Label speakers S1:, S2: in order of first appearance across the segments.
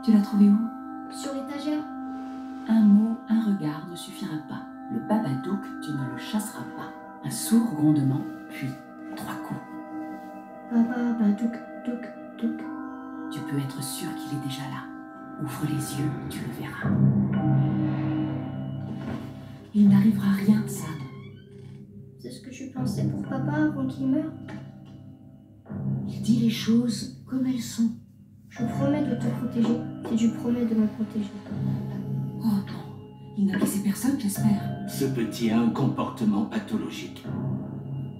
S1: Tu l'as trouvé où?
S2: Sur l'étagère.
S1: Un mot, un regard ne suffira pas. Le Babadook, tu ne le chasseras pas. Un sourd grondement, puis 3 coups.
S2: Babadook, douk, douk.
S1: Tu peux être sûr qu'il est déjà là. Ouvre les yeux, tu le verras. Il n'arrivera rien, Sam.
S2: C'est ce que je pensais pour papa avant qu'il meure.
S1: Il dit les choses comme elles sont.
S2: Je promets de te protéger, si tu promets de me protéger.
S1: Oh non, il n'a blessé personne, j'espère.
S3: Ce petit a un comportement pathologique.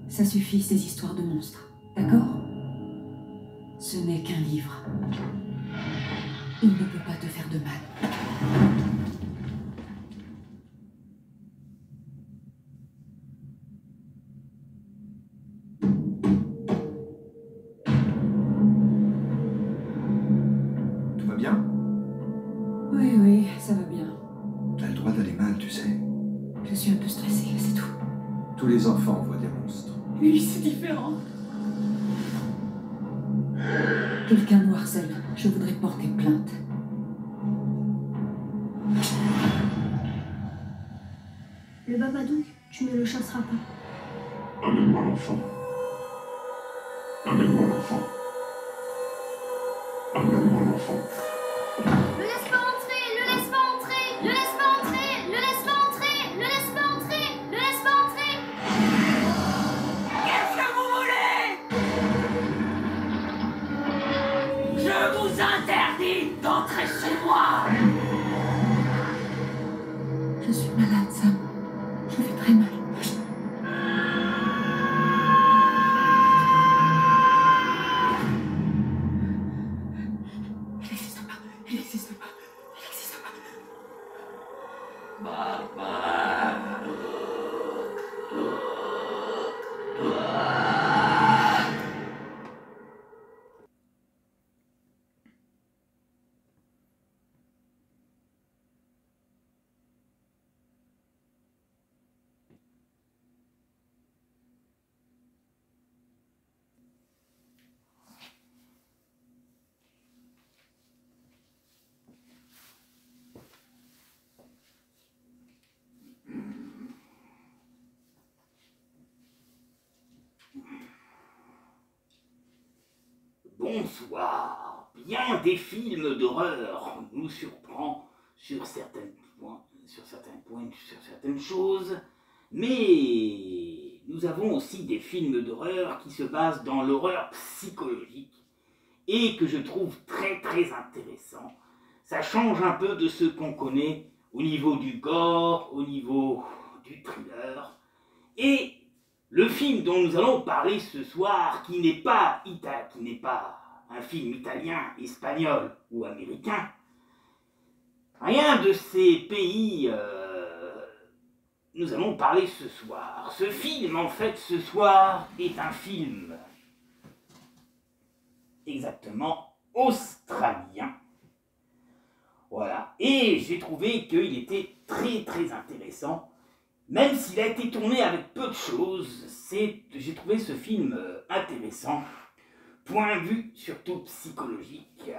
S1: Ça suffit, ces histoires de monstres, d'accord? Ce n'est qu'un livre. Il ne peut pas te faire de mal.
S4: Tout va bien?
S1: Oui, oui, ça va bien.
S4: T'as le droit d'aller mal, tu sais.
S1: Je suis un peu stressée, c'est tout.
S4: Tous les enfants voient des monstres.
S1: Lui, c'est différent. Quelqu'un nous harcèle. Je voudrais porter plainte.
S2: Le Babadook, tu ne le chasseras pas.
S5: Amène-moi l'enfant. Amène-moi l'enfant. Amène-moi l'enfant.
S2: Ne laisse pas entrer, ne laisse pas entrer, ne laisse pas entrer, ne laisse pas entrer, ne laisse pas entrer, ne laisse pas entrer.
S6: Qu'est-ce que vous voulez? Je vous interdis d'entrer chez moi.
S1: Je suis malade, Sam. Je vais très mal. Il n'existe pas. Il n'existe pas. Il n'existe pas.
S3: Bonsoir. Bien des films d'horreur nous surprend sur certains points, sur certaines choses, mais nous avons aussi des films d'horreur qui se basent dans l'horreur psychologique et que je trouve très très intéressant. Ça change un peu de ce qu'on connaît au niveau du gore, au niveau du thriller. Et le film dont nous allons parler ce soir, qui n'est pas un film italien, espagnol ou américain, rien de ces pays nous allons parler ce soir. Ce film, en fait, ce soir, est un film exactement australien. Voilà. Et j'ai trouvé qu'il était très très intéressant. Même s'il a été tourné avec peu de choses, j'ai trouvé ce film intéressant. Point de vue surtout psychologique.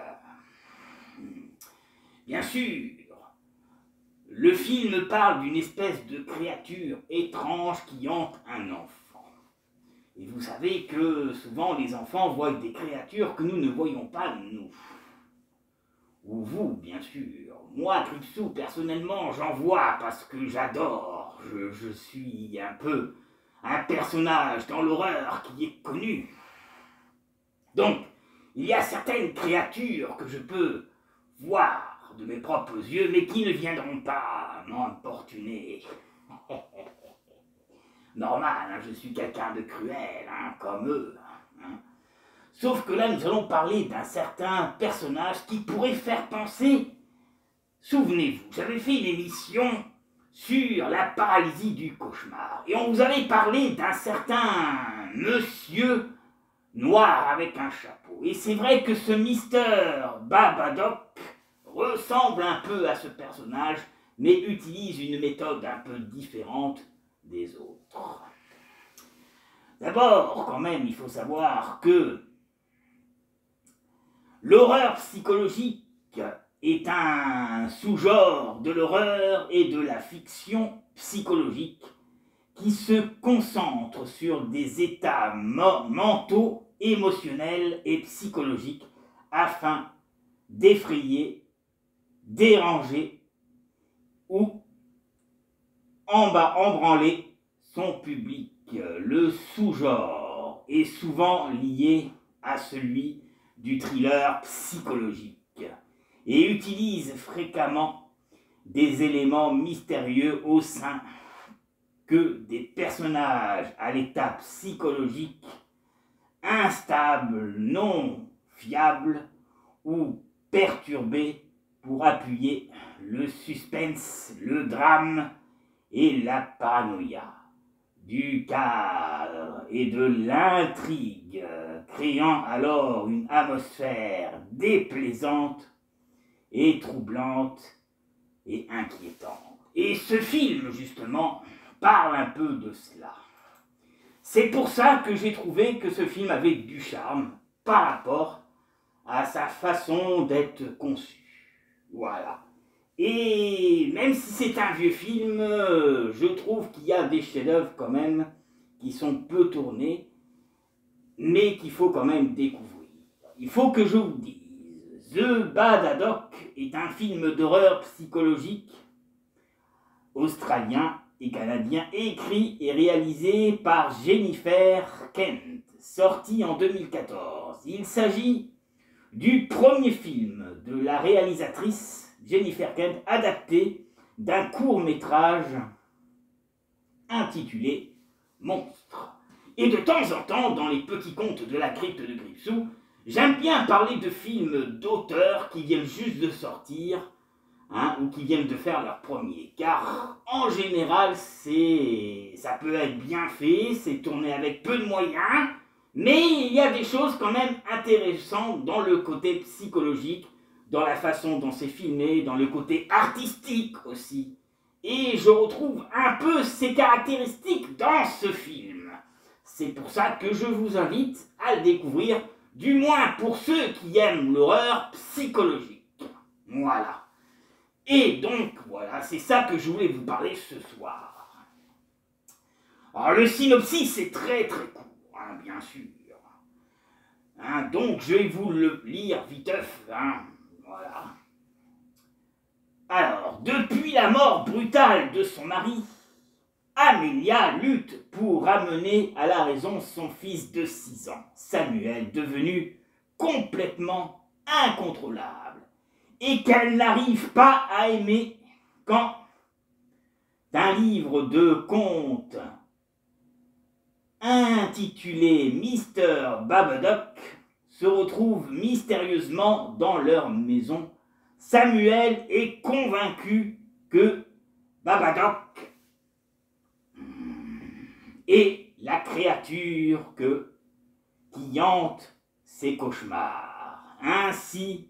S3: Bien sûr, le film parle d'une espèce de créature étrange qui hante un enfant. Et vous savez que souvent les enfants voient des créatures que nous ne voyons pas, nous. Ou vous, bien sûr. Moi, Tripsou, personnellement, j'en vois parce que j'adore. Je suis un peu un personnage dans l'horreur qui est connu. Donc, il y a certaines créatures que je peux voir de mes propres yeux, mais qui ne viendront pas m'importuner. Normal, hein, je suis quelqu'un de cruel, hein, comme eux. Hein. Sauf que là, nous allons parler d'un certain personnage qui pourrait faire penser... Souvenez-vous, j'avais fait une émission sur la paralysie du cauchemar. Et on vous avait parlé d'un certain monsieur noir avec un chapeau. Et c'est vrai que ce Mister Babadook ressemble un peu à ce personnage, mais utilise une méthode un peu différente des autres. D'abord, quand même, il faut savoir que l'horreur psychologique est un sous-genre de l'horreur et de la fiction psychologique qui se concentre sur des états mentaux, émotionnels et psychologiques afin d'effrayer, déranger ou embranler son public. Le sous-genre est souvent lié à celui du thriller psychologique et utilise fréquemment des éléments mystérieux au sein que des personnages à l'état psychologique instables, non fiables ou perturbés pour appuyer le suspense, le drame et la paranoïa du cadre et de l'intrigue, créant alors une atmosphère déplaisante et troublante et inquiétante. Et ce film, justement, parle un peu de cela. C'est pour ça que j'ai trouvé que ce film avait du charme par rapport à sa façon d'être conçu. Voilà. Et même si c'est un vieux film, je trouve qu'il y a des chefs-d'œuvre quand même qui sont peu tournés, mais qu'il faut quand même découvrir. Il faut que je vous dise, The Babadook est un film d'horreur psychologique australien et canadien, écrit et réalisé par Jennifer Kent, sorti en 2014. Il s'agit du premier film de la réalisatrice Jennifer Kent, adapté d'un court-métrage intitulé Monstre. Et de temps en temps, dans les petits contes de la crypte de Gripsou, j'aime bien parler de films d'auteurs qui viennent juste de sortir, ou qui viennent de faire leur premier. Car en général, ça peut être bien fait, c'est tourné avec peu de moyens, mais il y a des choses quand même intéressantes dans le côté psychologique, dans la façon dont c'est filmé, dans le côté artistique aussi. Et je retrouve un peu ces caractéristiques dans ce film. C'est pour ça que je vous invite à le découvrir, du moins pour ceux qui aiment l'horreur psychologique. Voilà. Et donc, voilà, c'est ça que je voulais vous parler ce soir. Alors, le synopsis, c'est très très court, bien sûr. Donc, je vais vous le lire viteuf, voilà. Alors, depuis la mort brutale de son mari, Amelia lutte pour ramener à la raison son fils de 6 ans, Samuel, devenu complètement incontrôlable, et qu'elle n'arrive pas à aimer quand un livre de contes intitulé Mister Babadook se retrouve mystérieusement dans leur maison. Samuel est convaincu que Babadook est la créature qui hante ses cauchemars, ainsi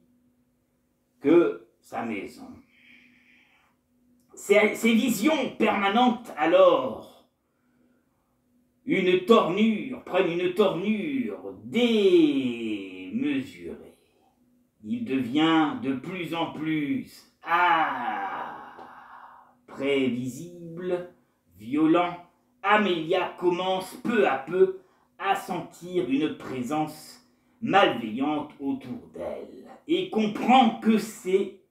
S3: que sa maison. Ces visions permanentes alors prennent une tournure démesurée. Il devient de plus en plus prévisible, violent. Amelia commence peu à peu à sentir une présence malveillante autour d'elle et comprend que ces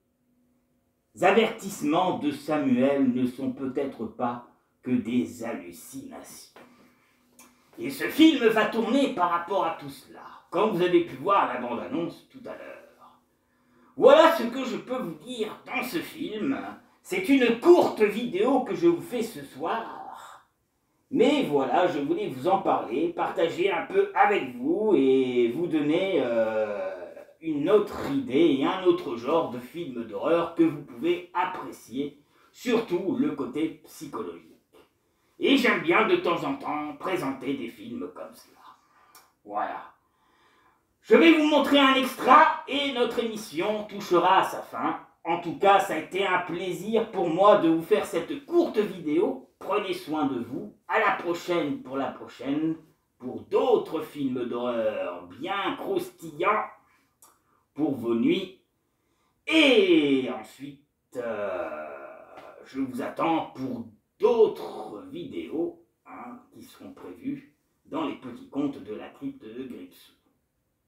S3: avertissements de Samuel ne sont peut-être pas que des hallucinations. Et ce film va tourner par rapport à tout cela, comme vous avez pu voir la bande-annonce tout à l'heure. Voilà ce que je peux vous dire dans ce film. C'est une courte vidéo que je vous fais ce soir. Mais voilà, je voulais vous en parler, partager un peu avec vous et vous donner une autre idée et un autre genre de film d'horreur que vous pouvez apprécier, surtout le côté psychologique. Et j'aime bien de temps en temps présenter des films comme cela. Voilà. Je vais vous montrer un extra et notre émission touchera à sa fin. En tout cas, ça a été un plaisir pour moi de vous faire cette courte vidéo. Prenez soin de vous. À la prochaine pour d'autres films d'horreur bien croustillants pour vos nuits. Et ensuite, je vous attends pour d'autres vidéos qui seront prévues dans les petits contes de la crypte de Gripsou.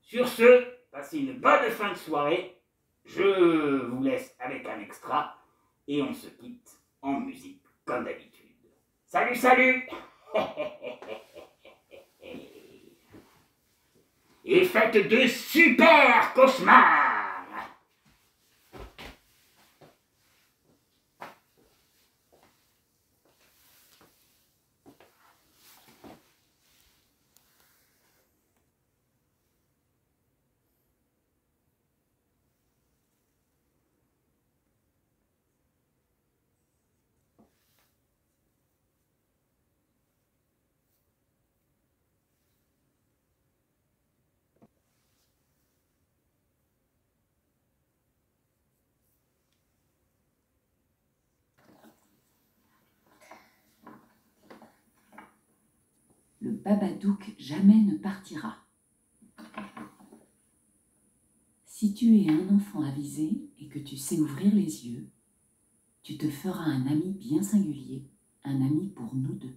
S3: Sur ce, passez une bonne fin de soirée. Je vous laisse avec un extra et on se quitte en musique comme d'habitude. Salut, salut! Et faites de super cauchemars!
S1: Le Babadook jamais ne partira. Si tu es un enfant avisé et que tu sais ouvrir les yeux, tu te feras un ami bien singulier, un ami pour nous deux.